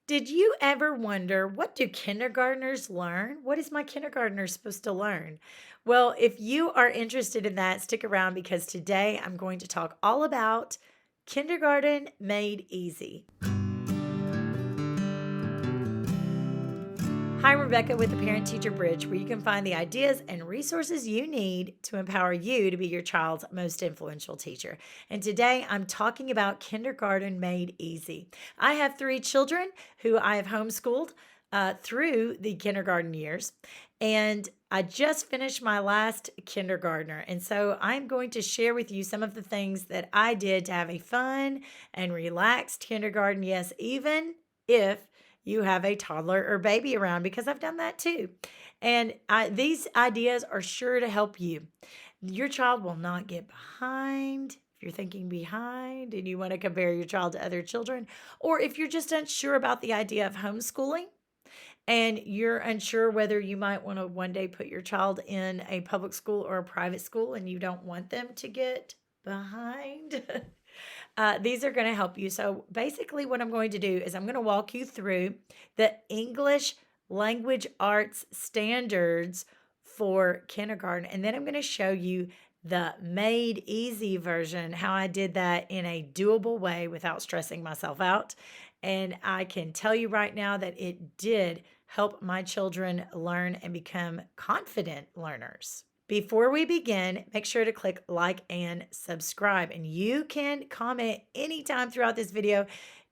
Did you ever wonder, what do kindergartners learn? What is my kindergartner supposed to learn? Well, if you are interested in that, stick around because today I'm going to talk all about kindergarten made easy. Hi, Rebecca with the Parent Teacher Bridge, where you can find the ideas and resources you need to empower you to be your child's most influential teacher. And today I'm talking about kindergarten made easy. I have 3 children who I have homeschooled through the kindergarten years. And I just finished my last kindergartner. And so I'm going to share with you some of the things that I did to have a fun and relaxed kindergarten. Yes, even if you have a toddler or baby around, because I've done that too. And these ideas are sure to help you. Your child will not get behind. If you're thinking behind and you want to compare your child to other children, or if you're just unsure about the idea of homeschooling and you're unsure whether you might want to one day put your child in a public school or a private school and you don't want them to get behind. These are going to help you. So basically what I'm going to do is I'm going to walk you through the English language arts standards for kindergarten. And then I'm going to show you the made easy version, how I did that in a doable way without stressing myself out. And I can tell you right now that it did help my children learn and become confident learners. Before we begin, make sure to click like and subscribe. And you can comment anytime throughout this video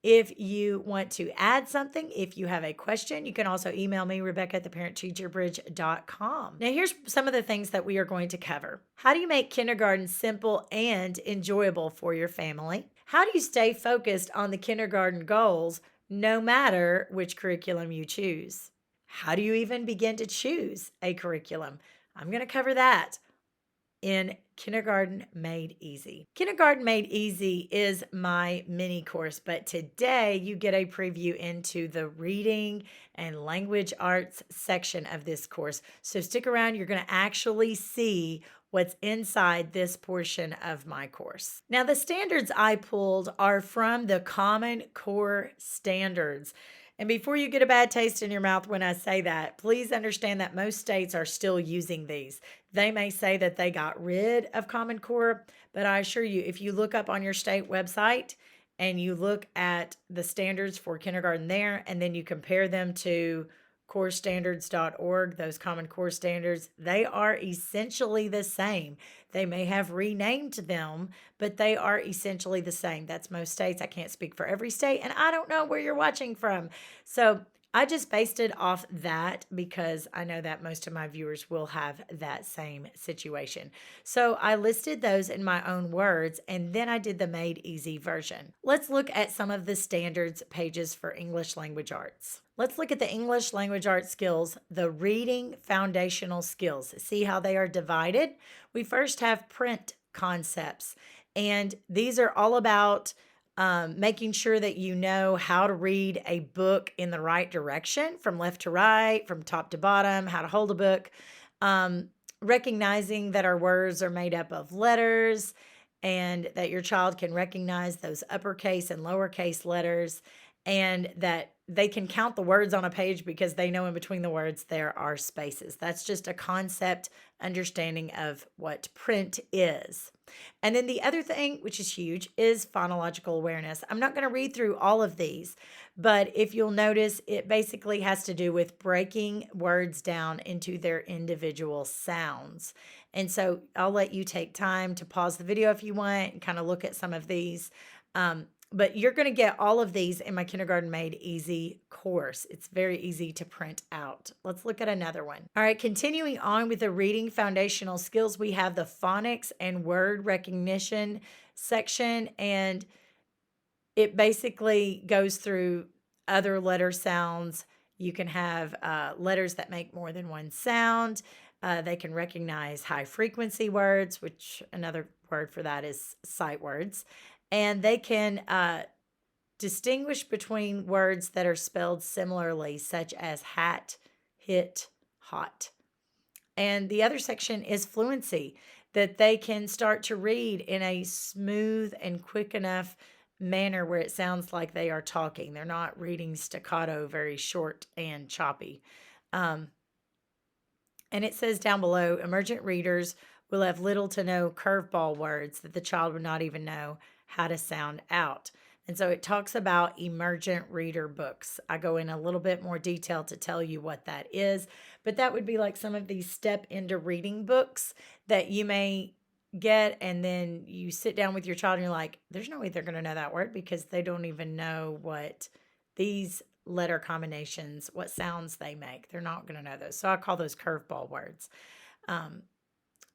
if you want to add something. If you have a question, you can also email me, Rebecca at theparentteacherbridge.com. Now, here's some of the things that we are going to cover. How do you make kindergarten simple and enjoyable for your family? How do you stay focused on the kindergarten goals no matter which curriculum you choose? How do you even begin to choose a curriculum? I'm going to cover that in Kindergarten Made Easy. Kindergarten Made Easy is my mini course, but today you get a preview into the reading and language arts section of this course. So stick around, you're going to actually see what's inside this portion of my course. Now, the standards I pulled are from the Common Core Standards. And before you get a bad taste in your mouth when I say that, please understand that most states are still using these. They may say that they got rid of Common Core, but I assure you, if you look up on your state website and you look at the standards for kindergarten there, and then you compare them to corestandards.org, those Common Core standards, they are essentially the same. They may have renamed them, but they are essentially the same. That's most states. I can't speak for every state, and I don't know where you're watching from. So I just based it off that because I know that most of my viewers will have that same situation. So I listed those in my own words, and then I did the made easy version. Let's look at some of the standards pages for English language arts. Let's look at the English language arts skills, the reading foundational skills. See how they are divided? We first have print concepts, and these are all about making sure that you know how to read a book in the right direction, from left to right, from top to bottom, how to hold a book, recognizing that our words are made up of letters and that your child can recognize those uppercase and lowercase letters, and that they can count the words on a page because they know in between the words there are spaces. That's just a concept understanding of what print is. And then the other thing, which is huge, is phonological awareness. I'm not going to read through all of these, but if you'll notice, it basically has to do with breaking words down into their individual sounds. And so I'll let you take time to pause the video if you want and kind of look at some of these. But you're going to get all of these in my Kindergarten Made Easy course. It's very easy to print out. Let's look at another one. All right, continuing on with the reading foundational skills, we have the phonics and word recognition section, and it basically goes through other letter sounds. You can have letters that make more than one sound. They can recognize high frequency words, which another word for that is sight words. And they can distinguish between words that are spelled similarly, such as hat, hit, hot. And the other section is fluency, that they can start to read in a smooth and quick enough manner where it sounds like they are talking. They're not reading staccato, very short and choppy. Um, and it says down below, emergent readers will have little to no curveball words that the child would not even know how to sound out. And so it talks about emergent reader books. I go in a little bit more detail to tell you what that is, but that would be like some of these step into reading books that you may get, and then you sit down with your child and you're like, there's no way they're going to know that word because they don't even know what these letter combinations, what sounds they make. They're not going to know those. So I call those curveball words. Um,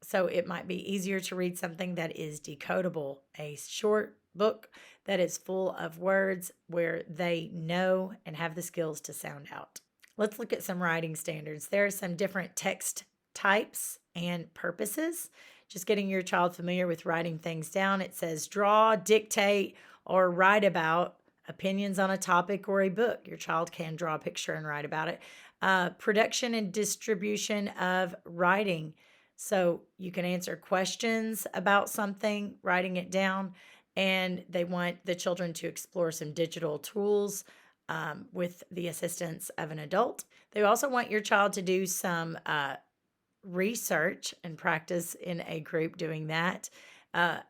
so it might be easier to read something that is decodable, a short book that is full of words where they know and have the skills to sound out. Let's look at some writing standards. There are some different text types and purposes. Just getting your child familiar with writing things down. It says draw, dictate, or write about opinions on a topic or a book. Your child can draw a picture and write about it. Production and distribution of writing. So you can answer questions about something, writing it down, and they want the children to explore some digital tools with the assistance of an adult. They also want your child to do some research and practice in a group doing that,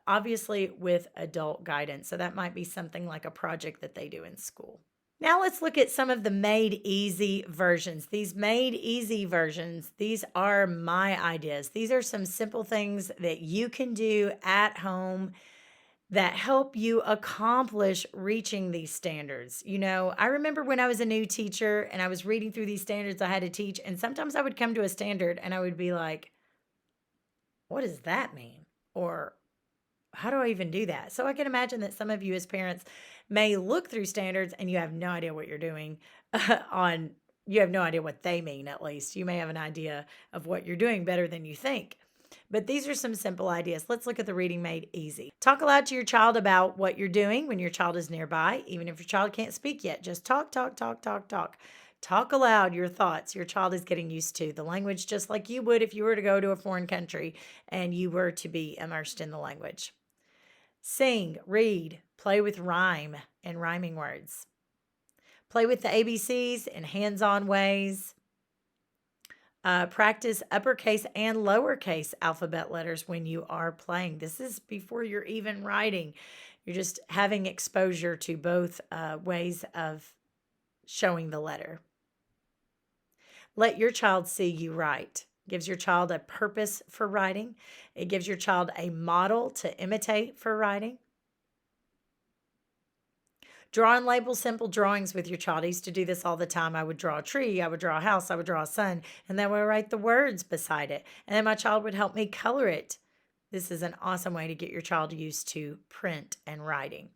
obviously with adult guidance. So that might be something like a project that they do in school. Now let's look at some of the made easy versions. These made easy versions, these are my ideas. These are some simple things that you can do at home that help you accomplish reaching these standards. You know, I remember when I was a new teacher and I was reading through these standards I had to teach, and sometimes I would come to a standard and I would be like, what does that mean? Or how do I even do that? So I can imagine that some of you as parents may look through standards and you have no idea what you're doing on you have no idea what they mean. At least you may have an idea of what you're doing better than you think. But these are some simple ideas. Let's look at the reading made easy. Talk aloud to your child about what you're doing when your child is nearby, even if your child can't speak yet. Just talk, talk, talk, talk, talk. Talk aloud your thoughts. Your child is getting used to the language just like you would if you were to go to a foreign country and you were to be immersed in the language. Sing, read, play with rhyme and rhyming words. Play with the ABCs in hands-on ways. Practice uppercase and lowercase alphabet letters when you are playing. This is before you're even writing. You're just having exposure to both ways of showing the letter. Let your child see you write. Gives your child a purpose for writing. It gives your child a model to imitate for writing. Draw and label simple drawings with your child. I used to do this all the time. I would draw a tree, I would draw a house, I would draw a sun, and then I would write the words beside it. And then my child would help me color it. This is an awesome way to get your child used to print and writing.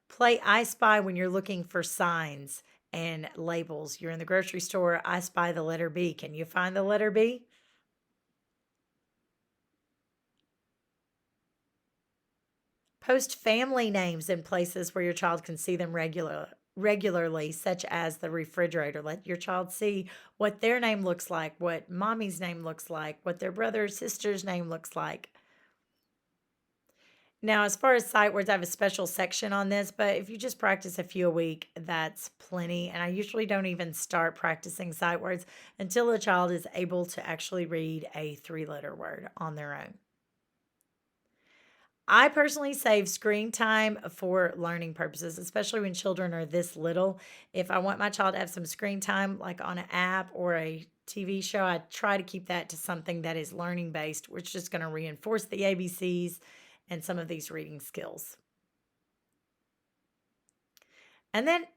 Play I Spy when you're looking for signs and labels. You're in the grocery store, I spy the letter B. Can you find the letter B? Post family names in places where your child can see them regularly, such as the refrigerator. Let your child see what their name looks like, what mommy's name looks like, what their brother or sister's name looks like. Now, as far as sight words, I have a special section on this, but if you just practice a few a week, that's plenty. And I usually don't even start practicing sight words until a child is able to actually read a 3-letter word on their own. I personally save screen time for learning purposes, especially when children are this little. If I want my child to have some screen time, like on an app or a TV show, I try to keep that to something that is learning based, which is just going to reinforce the ABCs and some of these reading skills. And then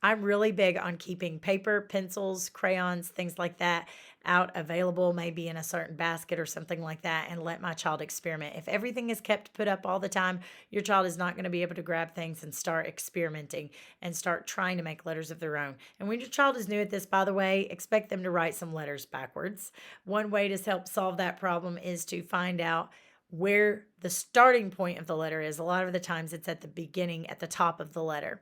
I'm really big on keeping paper, pencils, crayons, things like that out available, maybe in a certain basket or something like that, and let my child experiment. If everything is kept put up all the time, your child is not going to be able to grab things and start experimenting and start trying to make letters of their own. And when your child is new at this, by the way, expect them to write some letters backwards. One way to help solve that problem is to find out where the starting point of the letter is. A lot of the times it's at the beginning, at the top of the letter.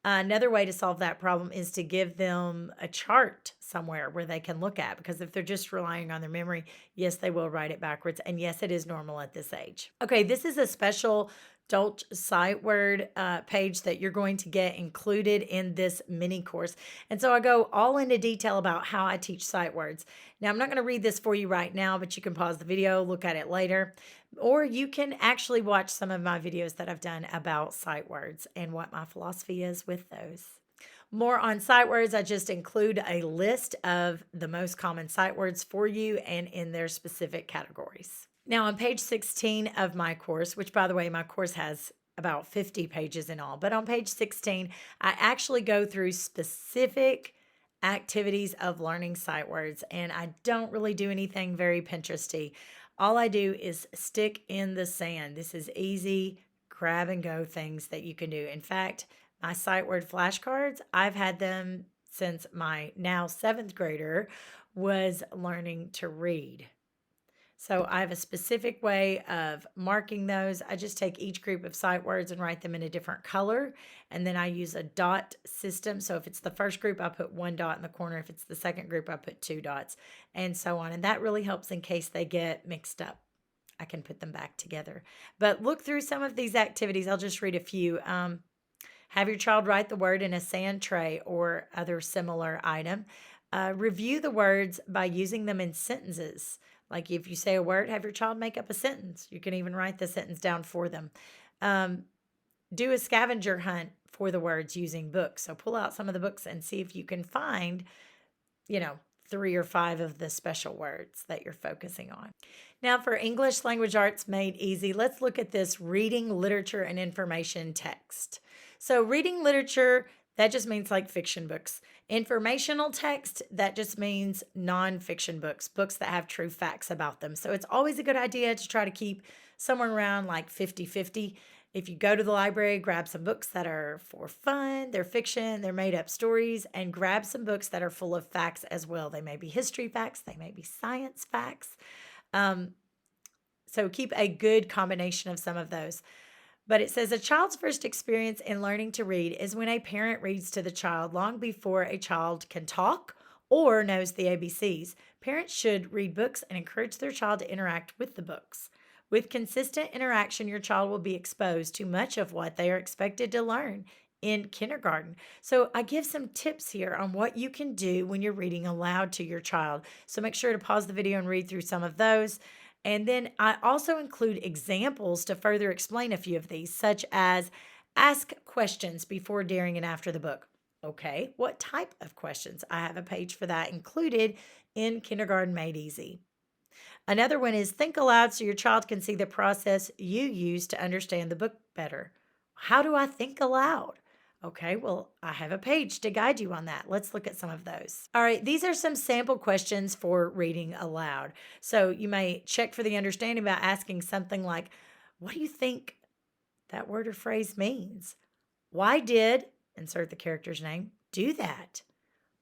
Another way to solve that problem is to give them a chart somewhere where they can look at, because if they're just relying on their memory, yes, they will write it backwards. And yes, it is normal at this age. Okay, this is a special adult sight word page that you're going to get included in this mini course. And so I go all into detail about how I teach sight words. Now, I'm not going to read this for you right now, but you can pause the video, look at it later, or you can actually watch some of my videos that I've done about sight words and what my philosophy is with those. More on sight words, I just include a list of the most common sight words for you and in their specific categories. Now, on page 16 of my course, which, by the way, my course has about 50 pages in all, but on page 16, I actually go through specific activities of learning sight words, and I don't really do anything very Pinteresty. All I do is stick in the sand. This is easy, grab and go things that you can do. In fact, my sight word flashcards, I've had them since my now 7th grader was learning to read. So I have a specific way of marking those. I just take each group of sight words and write them in a different color. And then I use a dot system. So if it's the first group, I put 1 dot in the corner. If it's the second group, I put 2 dots, and so on. And that really helps in case they get mixed up. I can put them back together. But look through some of these activities. I'll just read a few. Have your child write the word in a sand tray or other similar item. Review the words by using them in sentences. Like if you say a word, have your child make up a sentence. You can even write the sentence down for them. Do a scavenger hunt for the words using books. So pull out some of the books and see if you can find, 3 or 5 of the special words that you're focusing on. Now for English Language Arts Made Easy, let's look at this reading literature and information text. So reading literature, that just means like fiction books. Informational text, that just means nonfiction books, books that have true facts about them. So it's always a good idea to try to keep somewhere around like 50-50. If you go to the library, grab some books that are for fun, they're fiction, they're made up stories, and grab some books that are full of facts as well. They may be history facts, they may be science facts. So keep a good combination of some of those. But it says a child's first experience in learning to read is when a parent reads to the child long before a child can talk or knows the ABCs. Parents should read books and encourage their child to interact with the books. With consistent interaction, your child will be exposed to much of what they are expected to learn in kindergarten. So I give some tips here on what you can do when you're reading aloud to your child. So make sure to pause the video and read through some of those. And then I also include examples to further explain a few of these, such as ask questions before, during, and after the book. Okay, what type of questions? I have a page for that included in Kindergarten Made Easy. Another one is think aloud so your child can see the process you use to understand the book better. How do I think aloud? Okay, well, I have a page to guide you on that. Let's look at some of those. All right, these are some sample questions for reading aloud. So you may check for the understanding by asking something like, what do you think that word or phrase means? Why did, insert the character's name, do that?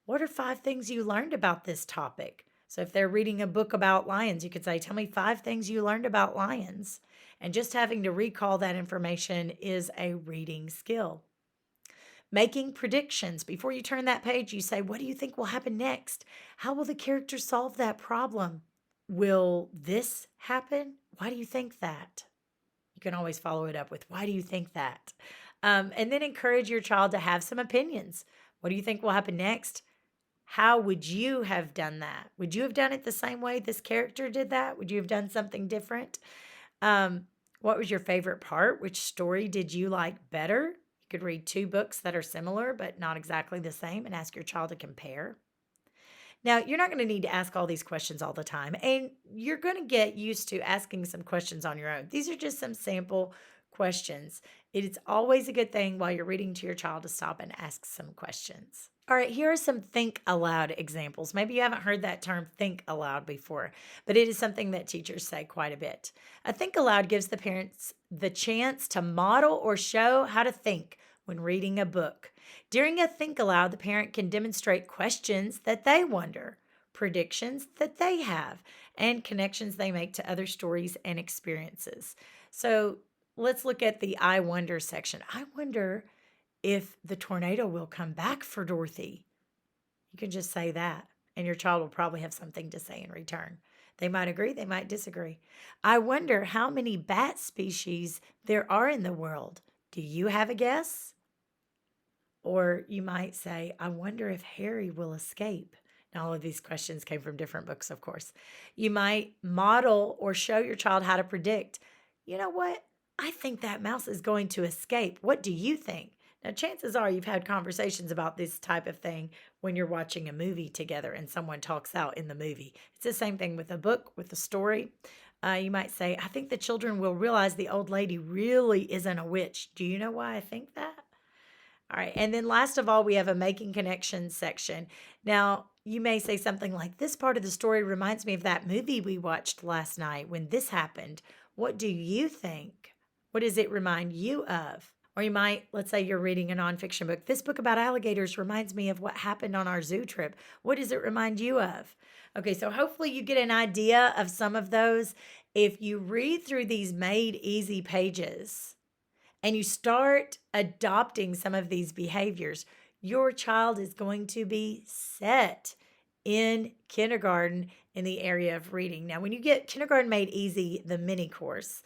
What are 5 things you learned about this topic? So if they're reading a book about lions, you could say, tell me 5 things you learned about lions. And just having to recall that information is a reading skill. Making predictions. Before you turn that page, you say, what do you think will happen next? How will the character solve that problem? Will this happen? Why do you think that? You can always follow it up with, why do you think that? And then encourage your child to have some opinions. What do you think will happen next? How would you have done that? Would you have done it the same way this character did that? Would you have done something different? What was your favorite part? Which story did you like better? You could read 2 books that are similar but not exactly the same and ask your child to compare. Now, you're not going to need to ask all these questions all the time, and you're going to get used to asking some questions on your own. These are just some sample questions. It is always a good thing while you're reading to your child to stop and ask some questions. All right, here are some think aloud examples. Maybe you haven't heard that term think aloud before, but it is something that teachers say quite a bit. A think aloud gives the parents the chance to model or show how to think when reading a book. During a think aloud, the parent can demonstrate questions that they wonder, predictions that they have, and connections they make to other stories and experiences. So let's look at the I wonder section. I wonder if the tornado will come back for Dorothy. You can just say that, and your child will probably have something to say in return. They might agree, they might disagree. I wonder how many bat species there are in the world. Do you have a guess? Or you might say, I wonder if Harry will escape. Now, all of these questions came from different books, of course. You might model or show your child how to predict, you know what? I think that mouse is going to escape. What do you think? Now, chances are you've had conversations about this type of thing when you're watching a movie together and someone talks out in the movie. It's the same thing with a book, with a story. You might say, I think the children will realize the old lady really isn't a witch. Do you know why I think that? All right. And then last of all, we have a making connections section. Now, you may say something like, this part of the story reminds me of that movie we watched last night when this happened. What do you think? What does it remind you of? Or you might, let's say you're reading a nonfiction book. This book about alligators reminds me of what happened on our zoo trip. What does it remind you of? Okay, so hopefully you get an idea of some of those. If you read through these made easy pages, and you start adopting some of these behaviors, your child is going to be set in kindergarten in the area of reading. Now, when you get Kindergarten Made Easy, the mini course,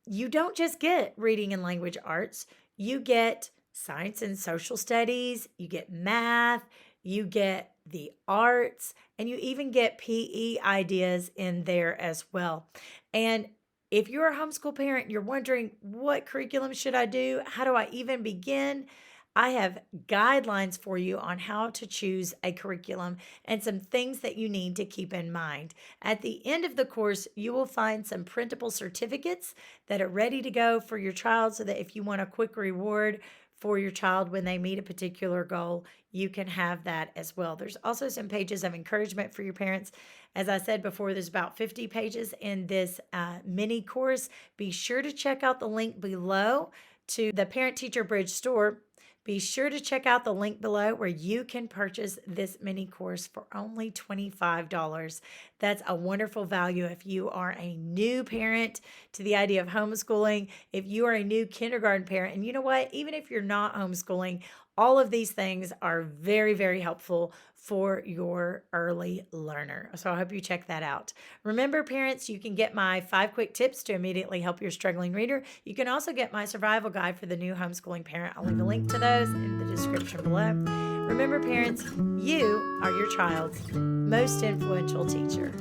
you don't just get reading and language arts, you get science and social studies, you get math, you get the arts, and you even get PE ideas in there as well. And if you're a homeschool parent, you're wondering, what curriculum should I do? How do I even begin? I have guidelines for you on how to choose a curriculum and some things that you need to keep in mind. At the end of the course, you will find some printable certificates that are ready to go for your child so that if you want a quick reward for your child when they meet a particular goal, you can have that as well. There's also some pages of encouragement for your parents. As I said before, there's about 50 pages in this mini course. Be sure to check out the link below to the Parent Teacher Bridge store. Be sure to check out the link below where you can purchase this mini course for only $25. That's a wonderful value if you are a new parent to the idea of homeschooling, if you are a new kindergarten parent. And you know what? Even if you're not homeschooling, all of these things are very, very helpful for your early learner. So I hope you check that out. Remember, parents, you can get my 5 quick tips to immediately help your struggling reader. You can also get my survival guide for the new homeschooling parent. I'll leave a link to those in the description below. Remember, parents, you are your child's most influential teacher.